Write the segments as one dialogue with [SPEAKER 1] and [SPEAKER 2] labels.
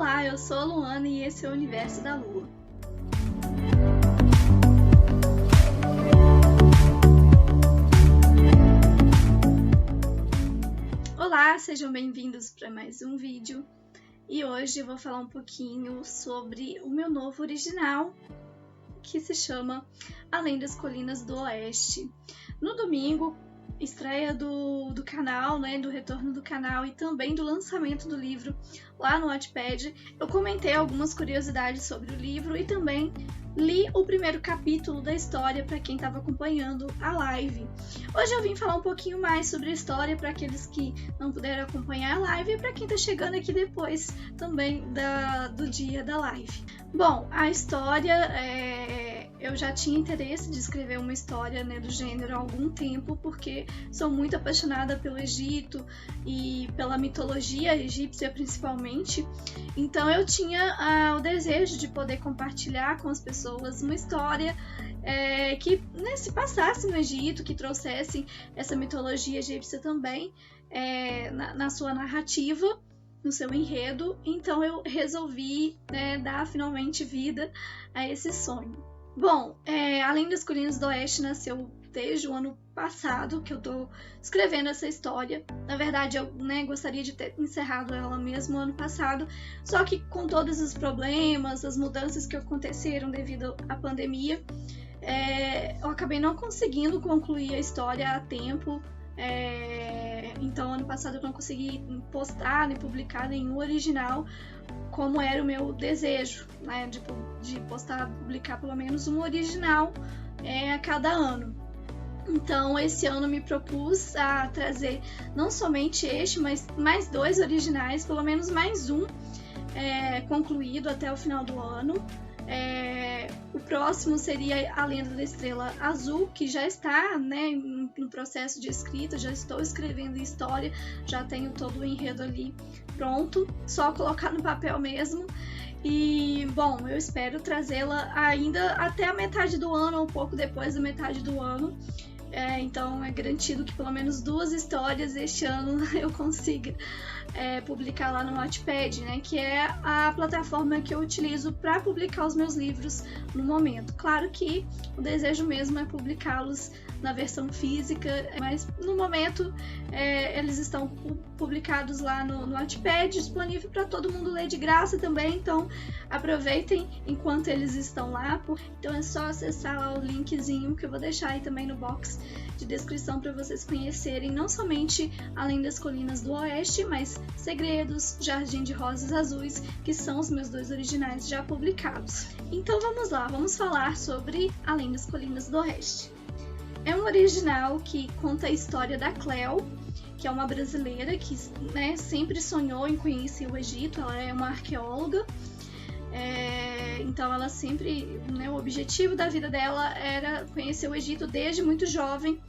[SPEAKER 1] Olá, eu sou a Luana e esse é o Universo da Lua. Olá, sejam bem-vindos para mais um vídeo. E hoje eu vou falar um pouquinho sobre o meu novo original, que se chama Além das Colinas do Oeste. No domingo, estreia do canal, né, do retorno do canal e também do lançamento do livro lá no Wattpad. Eu comentei algumas curiosidades sobre o livro e também li o primeiro capítulo da história para quem estava acompanhando a live. Hoje eu vim falar um pouquinho mais sobre a história para aqueles que não puderam acompanhar a live e para quem está chegando aqui depois também do dia da live. Bom, a história, eu já tinha interesse de escrever uma história, né, do gênero há algum tempo, porque sou muito apaixonada pelo Egito e pela mitologia egípcia principalmente. Então eu tinha o desejo de poder compartilhar com as pessoas uma história que, né, se passasse no Egito, que trouxesse essa mitologia egípcia também na sua narrativa, no seu enredo. Então eu resolvi, né, dar finalmente vida a esse sonho. Bom, Além das Colinas do Oeste nasceu desde o ano passado que eu tô escrevendo essa história. Na verdade, eu, né, gostaria de ter encerrado ela mesmo ano passado, só que com todos os problemas, as mudanças que aconteceram devido à pandemia, eu acabei não conseguindo concluir a história a tempo. Então, ano passado eu não consegui postar nem publicar nenhum original, como era o meu desejo, né, de postar, publicar pelo menos um original a cada ano. Então, esse ano me propus a trazer não somente este, mas mais 2 originais, pelo menos mais um concluído até o final do ano. O próximo seria A Lenda da Estrela Azul, que já está, né, no processo de escrita, já estou escrevendo história, já tenho todo o enredo ali pronto, só colocar no papel mesmo. E, bom, eu espero trazê-la ainda até a metade do ano, ou um pouco depois da metade do ano. Então é garantido que pelo menos 2 histórias este ano eu consiga publicar lá no Wattpad, né, que é a plataforma que eu utilizo para publicar os meus livros no momento. Claro que o desejo mesmo é publicá-los na versão física, mas no momento eles estão publicados lá no Wattpad, disponível para todo mundo ler de graça também, então aproveitem enquanto eles estão lá. Então é só acessar lá o linkzinho que eu vou deixar aí também no box de descrição para vocês conhecerem não somente Além das Colinas do Oeste, mas Segredos, Jardim de Rosas Azuis, que são os meus 2 originais já publicados. Então vamos lá, vamos falar sobre Além das Colinas do Oeste. É um original que conta a história da Cleo, que é uma brasileira que, né, sempre sonhou em conhecer o Egito. Ela é uma arqueóloga, então ela sempre, né, o objetivo da vida dela era conhecer o Egito desde muito jovem.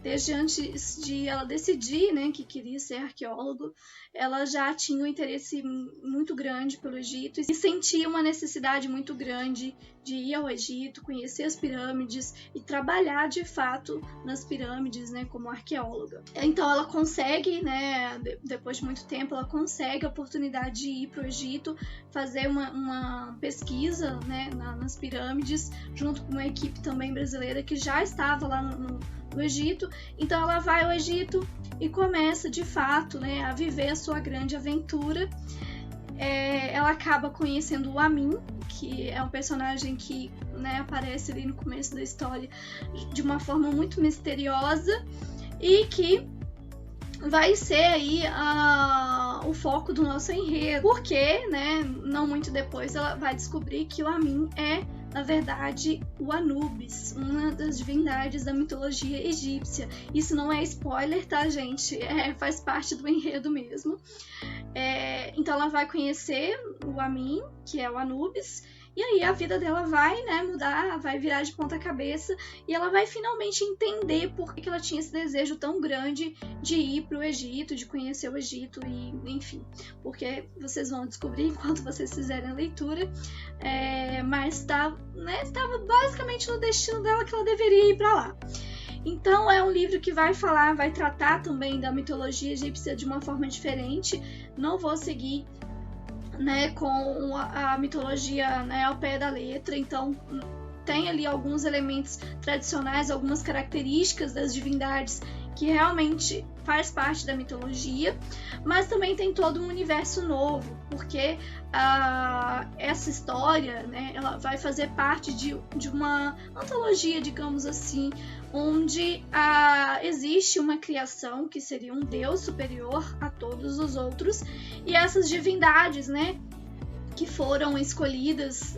[SPEAKER 1] Desde antes de ela decidir, né, que queria ser arqueólogo, ela já tinha um interesse muito grande pelo Egito e sentia uma necessidade muito grande de ir ao Egito, conhecer as pirâmides e trabalhar de fato nas pirâmides, né, como arqueóloga. Então ela consegue, né, depois de muito tempo, ela consegue a oportunidade de ir para o Egito, fazer uma pesquisa, né, nas pirâmides, junto com uma equipe também brasileira que já estava lá no Egito. Então ela vai ao Egito e começa de fato, né, a viver a sua grande aventura. Ela acaba conhecendo o Amin, que é um personagem que, né, aparece ali no começo da história de uma forma muito misteriosa e que vai ser aí o foco do nosso enredo, porque, né, não muito depois ela vai descobrir que o Amin é, na verdade, o Anubis, uma das divindades da mitologia egípcia. Isso não é spoiler, tá, gente? Faz parte do enredo mesmo. Então ela vai conhecer o Amin, que é o Anubis, e aí a vida dela vai, né, mudar, vai virar de ponta cabeça e ela vai finalmente entender por que ela tinha esse desejo tão grande de ir para o Egito, de conhecer o Egito e, enfim, porque vocês vão descobrir enquanto vocês fizerem a leitura, mas estava basicamente no destino dela que ela deveria ir para lá. Então é um livro que vai tratar também da mitologia egípcia de uma forma diferente. Não vou seguir né, com a mitologia, né, ao pé da letra. Então tem ali alguns elementos tradicionais, algumas características das divindades que realmente faz parte da mitologia, mas também tem todo um universo novo, porque essa história, né, ela vai fazer parte de uma antologia, digamos assim, onde existe uma criação que seria um deus superior a todos os outros, e essas divindades, né, que foram escolhidas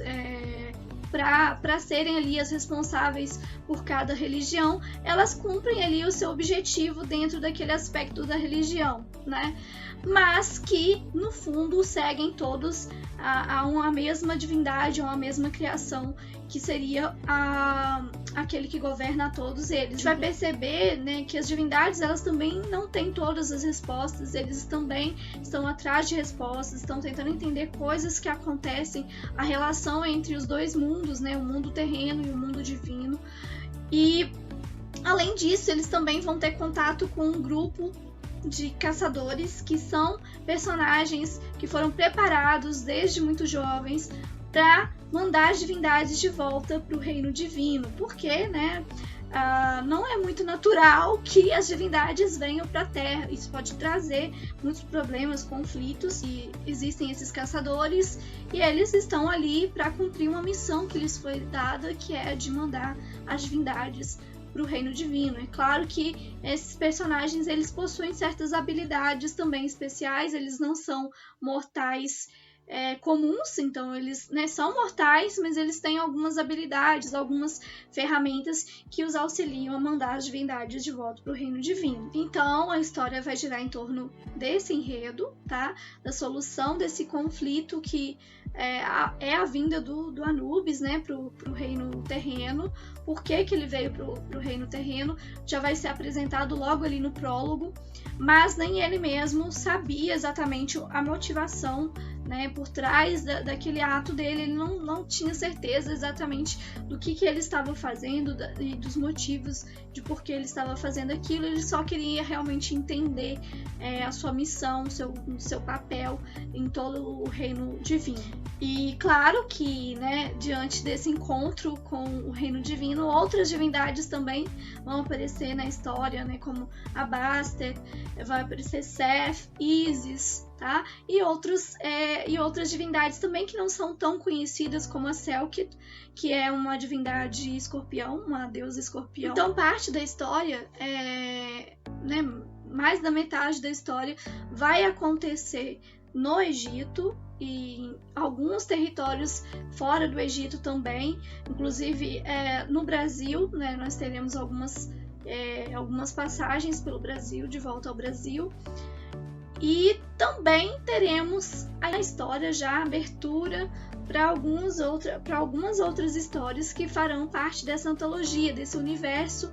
[SPEAKER 1] para serem ali as responsáveis por cada religião, elas cumprem ali o seu objetivo dentro daquele aspecto da religião, né? Mas que no fundo seguem todos a uma mesma divindade, a uma mesma criação, que seria aquele que governa a todos eles. A gente vai perceber, né, que as divindades, elas também não têm todas as respostas, eles também estão atrás de respostas, estão tentando entender coisas que acontecem, a relação entre os dois mundos, né, o mundo terreno e o mundo divino. E além disso, eles também vão ter contato com um grupo de caçadores, que são personagens que foram preparados desde muito jovens para mandar as divindades de volta para o reino divino, porque, né, não é muito natural que as divindades venham para a Terra. Isso pode trazer muitos problemas, conflitos, e existem esses caçadores e eles estão ali para cumprir uma missão que lhes foi dada, que é de mandar as divindades para o reino divino. É claro que esses personagens, eles possuem certas habilidades também especiais, eles não são mortais comuns, então eles, né, são mortais, mas eles têm algumas habilidades, algumas ferramentas que os auxiliam a mandar as divindades de volta para o reino divino. Então a história vai girar em torno desse enredo, tá? Da solução desse conflito que é a vinda do Anubis, né, para o reino terreno. Por que ele veio para o reino terreno já vai ser apresentado logo ali no prólogo, mas nem ele mesmo sabia exatamente a motivação, né, por trás daquele ato dele. Ele não tinha certeza exatamente do que ele estava fazendo e dos motivos de por que ele estava fazendo aquilo. Ele só queria realmente entender a sua missão, o seu papel em todo o reino divino. E claro que, né, diante desse encontro com o reino divino, outras divindades também vão aparecer na história, né, como a Bastet, vai aparecer Seth, Isis, tá? E outras divindades também que não são tão conhecidas, como a Selkit, que é uma divindade escorpião, uma deusa escorpião. Então parte da história, né, mais da metade da história vai acontecer no Egito e em alguns territórios fora do Egito também, inclusive no Brasil, né, nós teremos algumas passagens pelo Brasil, de volta ao Brasil. E também teremos a história já, a abertura para algumas outras histórias que farão parte dessa antologia, desse universo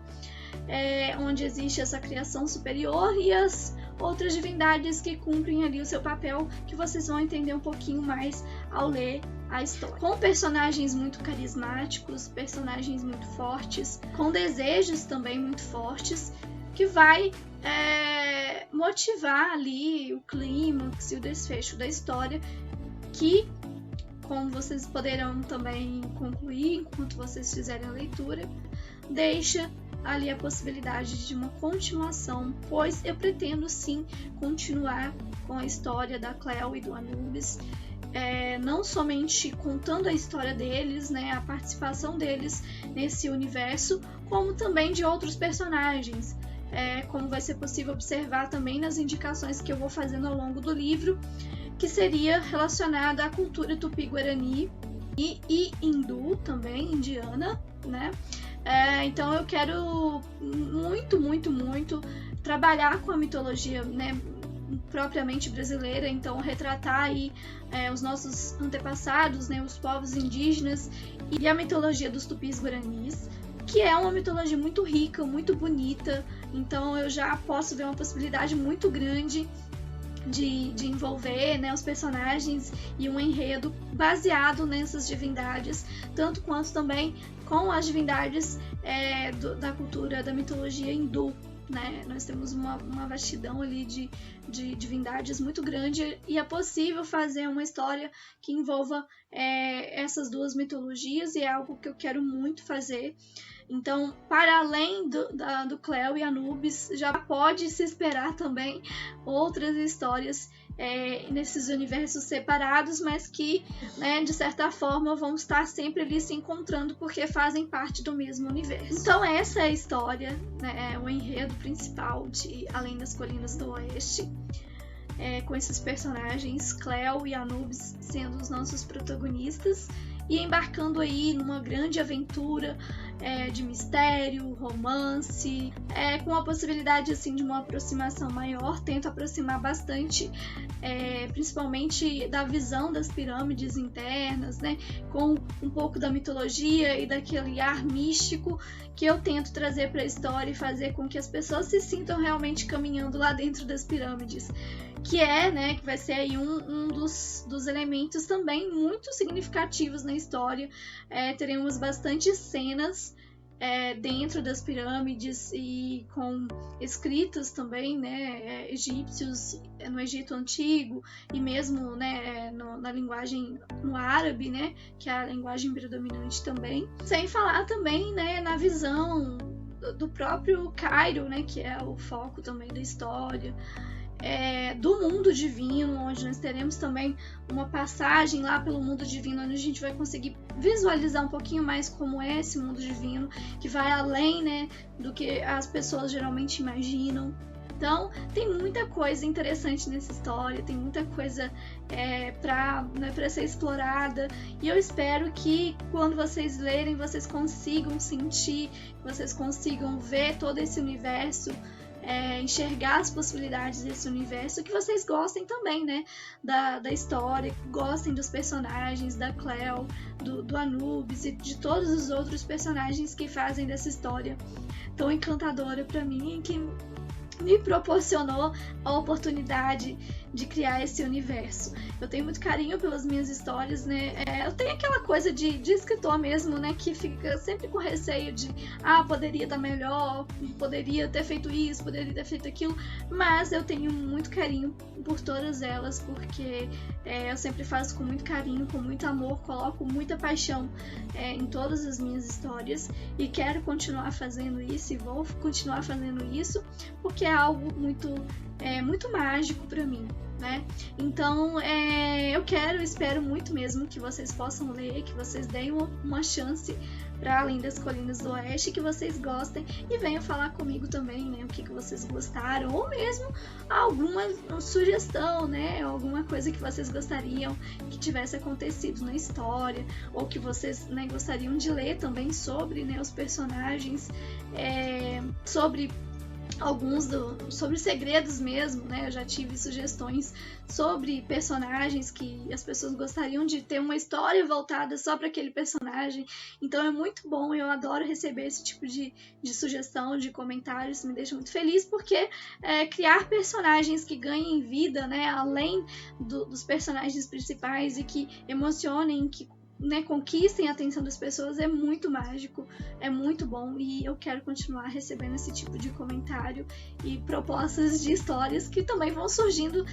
[SPEAKER 1] onde existe essa criação superior e as outras divindades que cumprem ali o seu papel, que vocês vão entender um pouquinho mais ao ler a história. Com personagens muito carismáticos, personagens muito fortes, com desejos também muito fortes, que vai motivar ali o clímax e o desfecho da história, que, como vocês poderão também concluir enquanto vocês fizerem a leitura, deixa ali a possibilidade de uma continuação, pois eu pretendo sim continuar com a história da Cleo e do Anubis, não somente contando a história deles, né, a participação deles nesse universo, como também de outros personagens, como vai ser possível observar também nas indicações que eu vou fazendo ao longo do livro, que seria relacionada à cultura tupi-guarani e hindu também, indiana, né? Então eu quero muito trabalhar com a mitologia, né, propriamente brasileira, então retratar aí os nossos antepassados, né, os povos indígenas e a mitologia dos tupis-guaranis, que é uma mitologia muito rica, muito bonita. Então eu já posso ver uma possibilidade muito grande de envolver, né, os personagens e um enredo baseado nessas divindades, tanto quanto também com as divindades da cultura da mitologia hindu, né? Nós temos uma vastidão ali de divindades muito grande e é possível fazer uma história que envolva essas duas mitologias e é algo que eu quero muito fazer. Então, para além do Cleo e Anubis, já pode se esperar também outras histórias nesses universos separados, mas que, né, de certa forma, vão estar sempre ali se encontrando porque fazem parte do mesmo universo. Então, essa é a história, né, o enredo principal de Além das Colinas do Oeste. Com esses personagens, Cleo e Anubis sendo os nossos protagonistas e embarcando aí numa grande aventura de mistério, romance, com a possibilidade assim, de uma aproximação maior. Tento aproximar bastante, principalmente da visão das pirâmides internas, né, com um pouco da mitologia e daquele ar místico que eu tento trazer para a história e fazer com que as pessoas se sintam realmente caminhando lá dentro das pirâmides. Que que vai ser aí um dos elementos também muito significativos na história. Teremos bastante cenas dentro das pirâmides e com escritos também, né, egípcios no Egito Antigo e mesmo, né, na linguagem no árabe, né, que é a linguagem predominante também. Sem falar também, né, na visão do próprio Cairo, né, que é o foco também da história. Do mundo divino, onde nós teremos também uma passagem lá pelo mundo divino, onde a gente vai conseguir visualizar um pouquinho mais como é esse mundo divino, que vai além, né, do que as pessoas geralmente imaginam. Então, tem muita coisa interessante nessa história, tem muita coisa para ser explorada, e eu espero que quando vocês lerem, vocês consigam sentir, vocês consigam ver todo esse universo, enxergar as possibilidades desse universo, que vocês gostem também, né, da história, gostem dos personagens, da Cleo, do Anubis e de todos os outros personagens que fazem dessa história tão encantadora para mim, que me proporcionou a oportunidade de criar esse universo. Eu tenho muito carinho pelas minhas histórias, né? Eu tenho aquela coisa de escritor mesmo, né? Que fica sempre com receio de poderia estar melhor, poderia ter feito isso, poderia ter feito aquilo, mas eu tenho muito carinho por todas elas, porque eu sempre faço com muito carinho, com muito amor, coloco muita paixão em todas as minhas histórias e quero continuar fazendo isso e vou continuar fazendo isso, porque é algo muito mágico para mim, né? Então, espero muito mesmo que vocês possam ler, que vocês deem uma chance para Além das Colinas do Oeste, que vocês gostem e venham falar comigo também, né? O que vocês gostaram, ou mesmo alguma sugestão, né? Alguma coisa que vocês gostariam que tivesse acontecido na história, ou que vocês, né, gostariam de ler também sobre, né, os personagens, sobre sobre segredos mesmo, né? Eu já tive sugestões sobre personagens que as pessoas gostariam de ter uma história voltada só para aquele personagem. Então é muito bom, eu adoro receber esse tipo de sugestão, de comentários, isso me deixa muito feliz, porque criar personagens que ganhem vida, né, além dos personagens principais e que emocionem, que, né, conquistem a atenção das pessoas, é muito mágico, é muito bom, e eu quero continuar recebendo esse tipo de comentário e propostas de histórias que também vão surgindo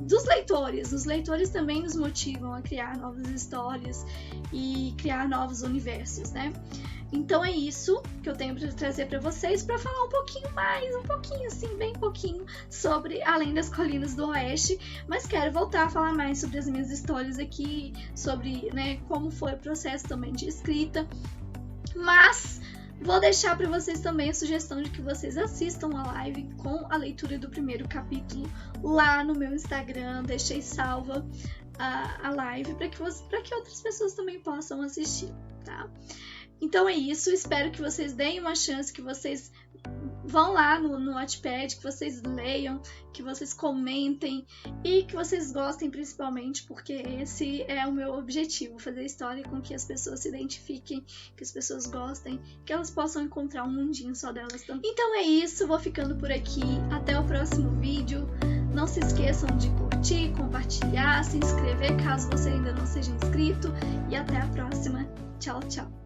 [SPEAKER 1] dos leitores. Os leitores também nos motivam a criar novas histórias e criar novos universos, né? Então é isso que eu tenho para trazer para vocês, para falar um pouquinho assim, bem pouquinho, sobre Além das Colinas do Oeste, mas quero voltar a falar mais sobre as minhas histórias aqui, sobre, né, como foi o processo também de escrita, mas vou deixar para vocês também a sugestão de que vocês assistam a live com a leitura do primeiro capítulo lá no meu Instagram. Deixei salva a live para que outras pessoas também possam assistir, tá? Então é isso, espero que vocês deem uma chance, que vocês vão lá no Wattpad, que vocês leiam, que vocês comentem e que vocês gostem, principalmente, porque esse é o meu objetivo, fazer história com que as pessoas se identifiquem, que as pessoas gostem, que elas possam encontrar um mundinho só delas também. Então é isso, vou ficando por aqui, até o próximo vídeo. Não se esqueçam de curtir, compartilhar, se inscrever caso você ainda não seja inscrito, e até a próxima. Tchau, tchau!